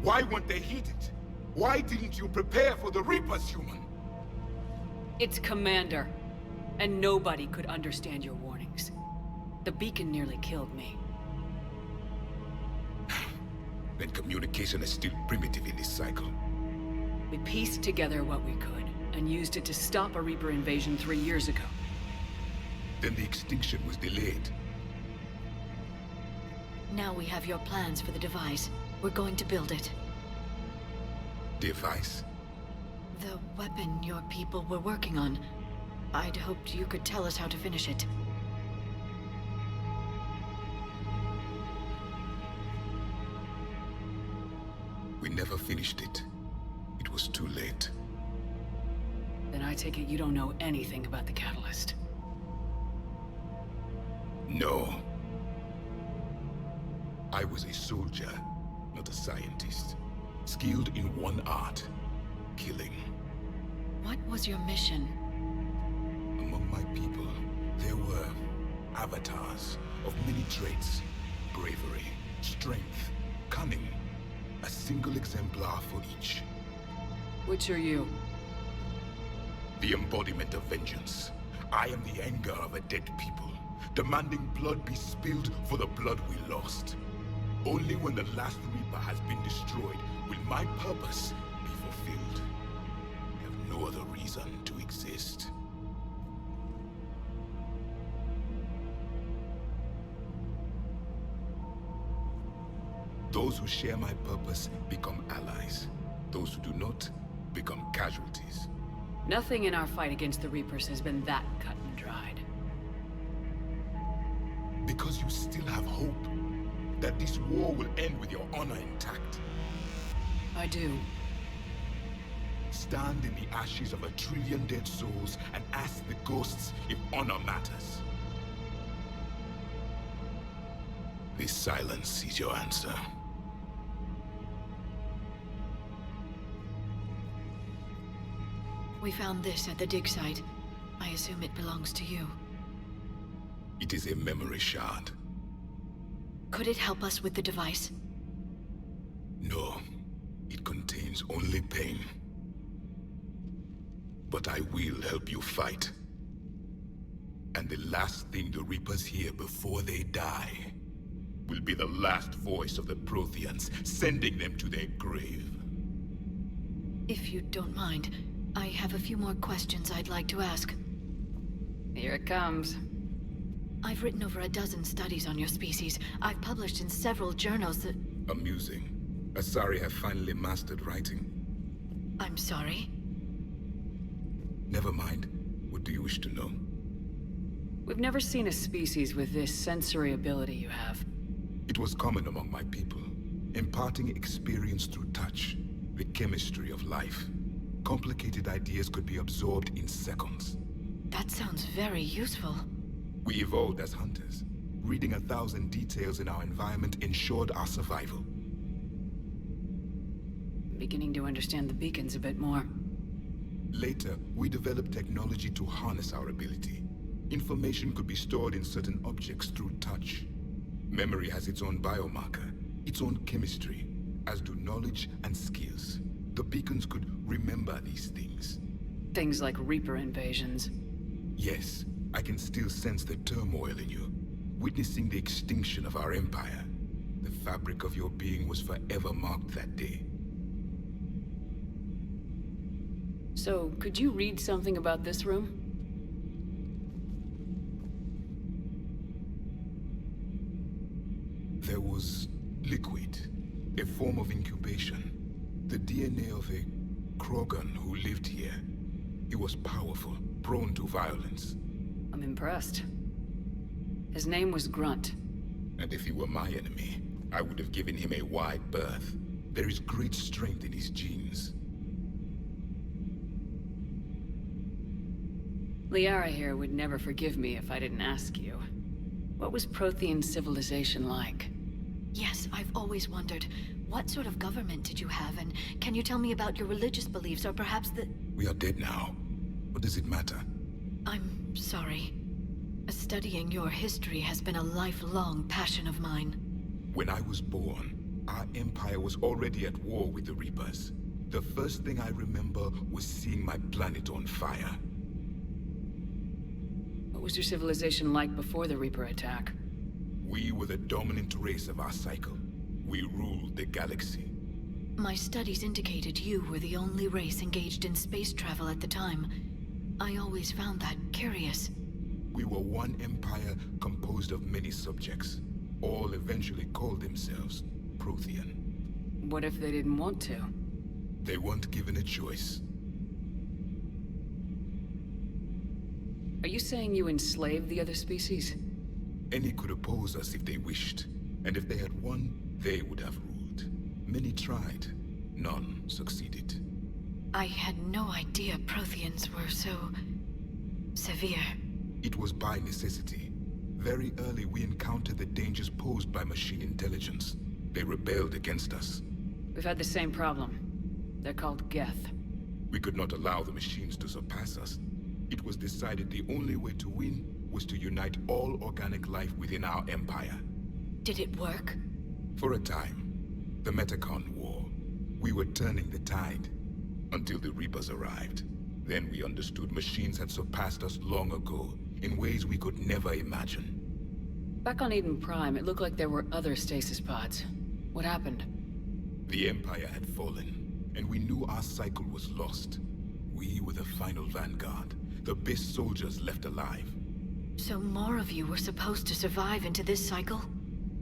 Why weren't they heeded? Why didn't you prepare for the Reapers, human? It's Commander. And nobody could understand your warnings. The beacon nearly killed me. Then communication is still primitive in this cycle. We pieced together what we could, and used it to stop a Reaper invasion 3 years ago. Then the extinction was delayed. Now we have your plans for the device. We're going to build it. Device? The weapon your people were working on. I'd hoped you could tell us how to finish it. never finished it. It was too late. Then I take it you don't know anything about the catalyst. No. I was a soldier, not a scientist. Skilled in one art, killing. What was your mission? Among my people, there were avatars of many traits. Bravery, strength, cunning. A single exemplar for each. Which are you? The embodiment of vengeance. I am the anger of a dead people, demanding blood be spilled for the blood we lost. Only when the last Reaper has been destroyed will my purpose be fulfilled. I have no other reason to exist. Those who share my purpose become allies. Those who do not become casualties. Nothing in our fight against the Reapers has been that cut and dried. Because you still have hope that this war will end with your honor intact. I do. Stand in the ashes of 1 trillion dead souls and ask the ghosts if honor matters. This silence is your answer. We found this at the dig site. I assume it belongs to you. It is a memory shard. Could it help us with the device? No. It contains only pain. But I will help you fight. And the last thing the Reapers hear before they die will be the last voice of the Protheans, sending them to their grave. If you don't mind, I have a few more questions I'd like to ask. Here it comes. I've written over a dozen studies on your species. I've published in several journals that... Amusing. Asari have finally mastered writing. I'm sorry? Never mind. What do you wish to know? We've never seen a species with this sensory ability you have. It was common among my people, imparting experience through touch, the chemistry of life. Complicated ideas could be absorbed in seconds. That sounds very useful. We evolved as hunters. Reading 1,000 details in our environment ensured our survival. Beginning to understand the beacons a bit more. Later, we developed technology to harness our ability. Information could be stored in certain objects through touch. Memory has its own biomarker, its own chemistry, as do knowledge and skills. The beacons could remember these things. Things like Reaper invasions. Yes, I can still sense the turmoil in you, witnessing the extinction of our empire. The fabric of your being was forever marked that day. So, could you read something about this room? There was liquid, a form of incubation. The DNA of a Krogan who lived here. He was powerful, prone to violence. I'm impressed. His name was Grunt. And if he were my enemy, I would have given him a wide berth. There is great strength in his genes. Liara here would never forgive me if I didn't ask you. What was Prothean civilization like? Yes, I've always wondered. What sort of government did you have, and can you tell me about your religious beliefs, or perhaps the... We are dead now. What does it matter? I'm sorry. Studying your history has been a lifelong passion of mine. When I was born, our empire was already at war with the Reapers. The first thing I remember was seeing my planet on fire. What was your civilization like before the Reaper attack? We were the dominant race of our cycle. We ruled the galaxy. My studies indicated you were the only race engaged in space travel at the time. I always found that curious. We were one empire composed of many subjects. All eventually called themselves Prothean. What if they didn't want to? They weren't given a choice. Are you saying you enslaved the other species? Any could oppose us if they wished. And if they had won, they would have ruled. Many tried. none succeeded. I had no idea Protheans were so... severe. It was by necessity. Very early we encountered the dangers posed by machine intelligence. They rebelled against us. We've had the same problem. They're called Geth. We could not allow the machines to surpass us. It was decided the only way to win was to unite all organic life within our empire. Did it work? For a time. The Metacon War. We were turning the tide. Until the Reapers arrived. Then we understood machines had surpassed us long ago, in ways we could never imagine. Back on Eden Prime, it looked like there were other stasis pods. What happened? The Empire had fallen, and we knew our cycle was lost. We were the final vanguard, the best soldiers left alive. So more of you were supposed to survive into this cycle?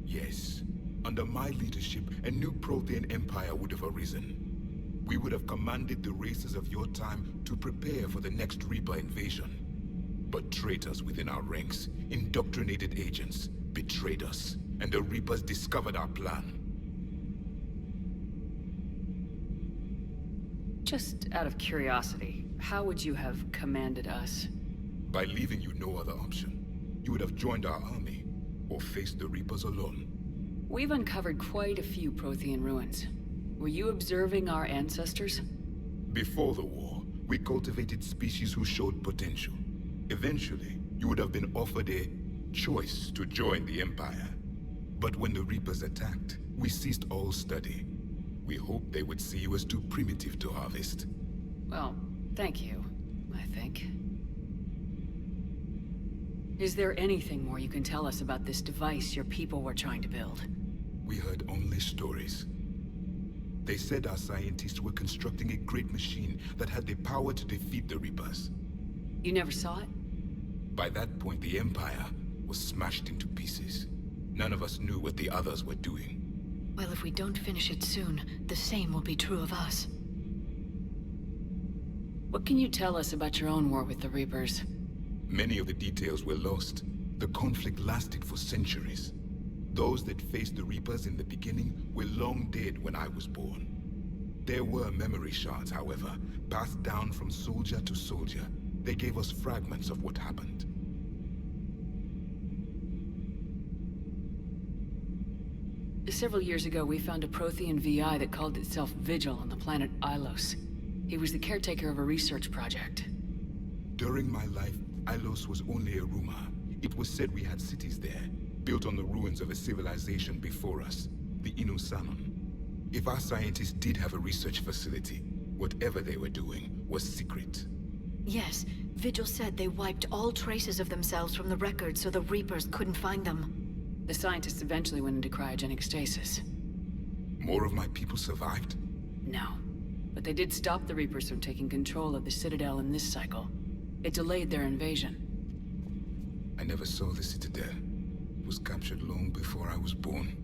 Yes. Under my leadership, a new Prothean empire would have arisen. We would have commanded the races of your time to prepare for the next Reaper invasion. But traitors within our ranks, indoctrinated agents, betrayed us, and the Reapers discovered our plan. Just out of curiosity, how would you have commanded us? By leaving you no other option. You would have joined our army, or faced the Reapers alone. We've uncovered quite a few Prothean ruins. Were you observing our ancestors? Before the war, we cultivated species who showed potential. Eventually, you would have been offered a choice to join the Empire. But when the Reapers attacked, we ceased all study. We hoped they would see you as too primitive to harvest. Well, thank you, I think. Is there anything more you can tell us about this device your people were trying to build? We heard only stories. They said our scientists were constructing a great machine that had the power to defeat the Reapers. You never saw it? By that point, the Empire was smashed into pieces. None of us knew what the others were doing. Well, if we don't finish it soon, the same will be true of us. What can you tell us about your own war with the Reapers? Many of the details were lost. The conflict lasted for centuries. Those that faced the Reapers in the beginning were long dead when I was born. There were memory shards, however, passed down from soldier to soldier. They gave us fragments of what happened. Several years ago, we found a Prothean VI that called itself Vigil on the planet Ilos. He was the caretaker of a research project. During my life, Ilos was only a rumor. It was said we had cities there, built on the ruins of a civilization before us, the Inusanon. If our scientists did have a research facility, whatever they were doing was secret. Yes, Vigil said they wiped all traces of themselves from the records so the Reapers couldn't find them. The scientists eventually went into cryogenic stasis. More of my people survived? No. But they did stop the Reapers from taking control of the Citadel in this cycle. It delayed their invasion. I never saw the Citadel. It was captured long before I was born.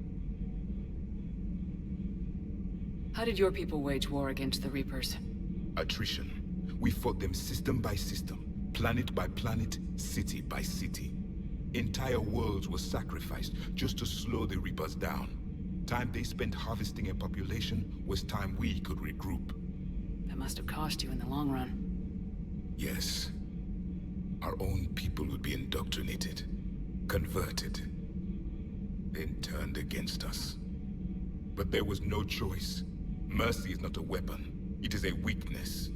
How did your people wage war against the Reapers? Attrition. We fought them system by system, planet by planet, city by city. Entire worlds were sacrificed just to slow the Reapers down. Time they spent harvesting a population was time we could regroup. That must have cost you in the long run. Yes. Our own people would be indoctrinated, converted, then turned against us. But there was no choice. Mercy is not a weapon. It is a weakness.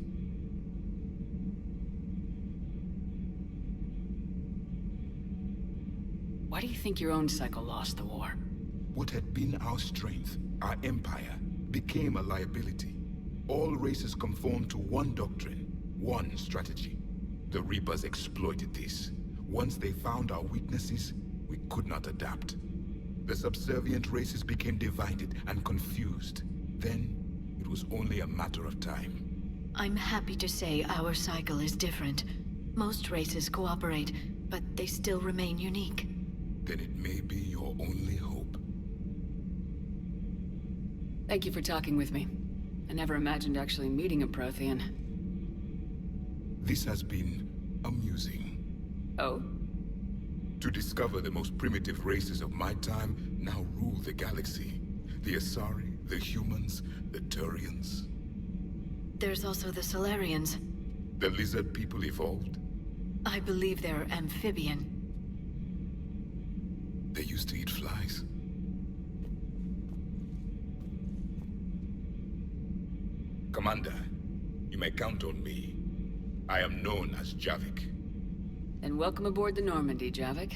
Why do you think your own cycle lost the war? What had been our strength, our empire, became a liability. All races conformed to one doctrine, one strategy. The Reapers exploited this. Once they found our weaknesses, we could not adapt. The subservient races became divided and confused. Then, it was only a matter of time. I'm happy to say our cycle is different. Most races cooperate, but they still remain unique. Then it may be your only hope. Thank you for talking with me. I never imagined actually meeting a Prothean. This has been amusing. Oh? To discover the most primitive races of my time now rule the galaxy. The Asari, The humans, the Turians. There's also the Solarians. The lizard people evolved? I believe they're amphibian. They used to eat flies. Commander, you may count on me. I am known as Javik. Then welcome aboard the Normandy, Javik.